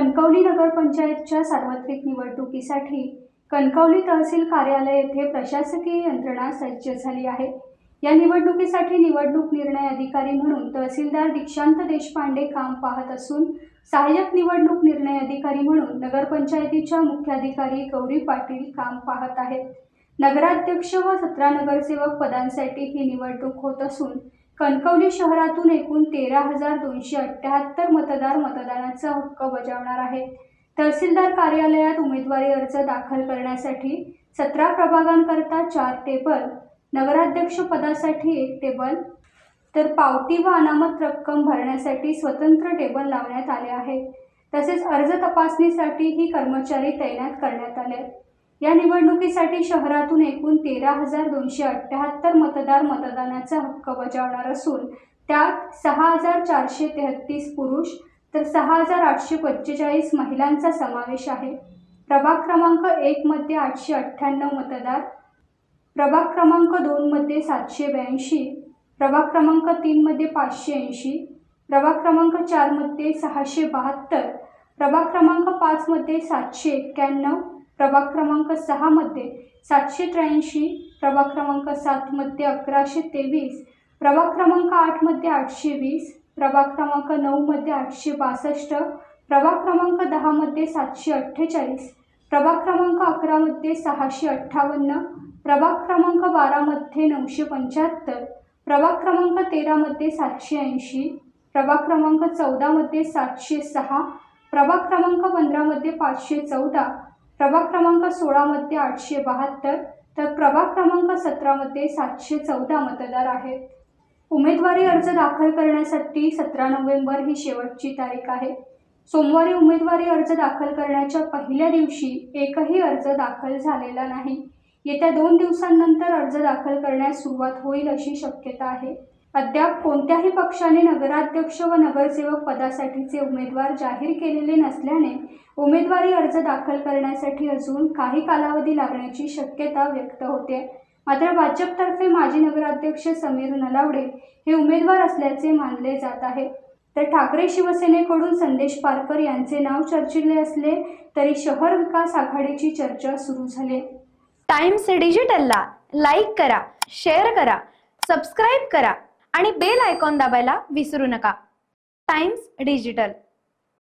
कणकवली नगरपंचायतच्या सार्वत्रिक निवडणुकीसाठी कणकवली तहसील कार्यालय येथे प्रशासकीय यंत्रणा सज्ज झाली आहे। या निवडणुकीसाठी निवडणूक निर्णय अधिकारी म्हणून तहसीलदार दीक्षांत देशपांडे काम पाहत असून सहाय्यक निवडणूक निर्णय अधिकारी म्हणून नगरपंचायतीच्या मुख्याधिकारी गौरी पाटील काम पाहत आहेत। नगराध्यक्ष व 17 नगरसेवक पदांसाठी ही निवडणूक होत असून कणकवली शहरातून एकूण 13,278 मतदार मतदानाचा हक्क बजावणार आहेत। तहसीलदार कार्यालयात उमेदवारी अर्ज दाखल करण्यासाठी 17 प्रभागांकरता 4 टेबल, नगराध्यक्ष पदासाठी 1 टेबल, तर पावती व अनामत रक्कम भरण्यासाठी स्वतंत्र टेबल लावण्यात आले आहेत। तसेच अर्ज तपासणीसाठीही कर्मचारी तैनात करण्यात आले। या निवडणुकीसाठी शहरातून एकूण 13,278 मतदार मतदानाचा हक्क बजावणार असून त्यात 6,433 पुरुष तर 6,845 महिलांचा समावेश आहे। प्रभाग क्रमांक 1 मध्ये 898 मतदार, प्रभाग क्रमांक 2 मध्ये 782, प्रभाग क्रमांक 3 मध्ये 580, प्रभाग क्रमांक 4 मध्ये 672, प्रभाग क्रमांक 5 मध्ये 791, प्रभाग क्रमांक 6 मध्ये 783, प्रभाग क्रमांक 7 मध्ये 1123, प्रभाग क्रमांक 8 मध्ये 820, प्रभाग क्रमांक 9 मध्ये 862, प्रभाग क्रमांक 10 मध्ये 748, प्रभाग क्रमांक 11 मध्ये 658, प्रभाग क्रमांक 12 मध्ये 975, प्रभाग क्रमांक 13 मध्ये 780, प्रभाग क्रमांक 14 मध्ये 706, प्रभाग क्रमांक 15 मध्ये 514, प्रभाग क्रमांक 16 मध्ये 872, तर प्रभाग क्रमांक 17 मध्ये 714 मतदार आहेत। उमेदवारी अर्ज दाखल करण्यासाठी 17 नोव्हेंबर ही शेवटची तारीख आहे। सोमवारी उमेदवारी अर्ज दाखल करण्याच्या पहिल्या दिवशी एकही अर्ज दाखल झालेला नाही। येत्या 2 दिवसांनंतर अर्ज दाखल करण्यास सुरुवात होईल अशी शक्यता आहे। अद्याप कोणत्याही पक्षाने नगराध्यक्ष व नगरसेवक पदासाठीचे उमेदवार जाहीर केलेले नसल्याने उमेदवारी अर्ज दाखल करण्यासाठी अजून काही कालावधी लागण्याची शक्यता व्यक्त होते। मात्र भाजपतर्फे माजी नगराध्यक्ष समीर नलावडे हे उमेदवार असल्याचे मानले जात आहे। तर ठाकरे शिवसेनेकडून संदेश पारकर यांचे नाव चर्चिले असले तरी शहर विकास आघाडीची चर्चा सुरू झाली। टाइम्स डिजिटलला लाईक करा, शेअर करा, सबस्क्राईब करा आणि बेल आयकॉन दाबायला विसरू नका। Times digital.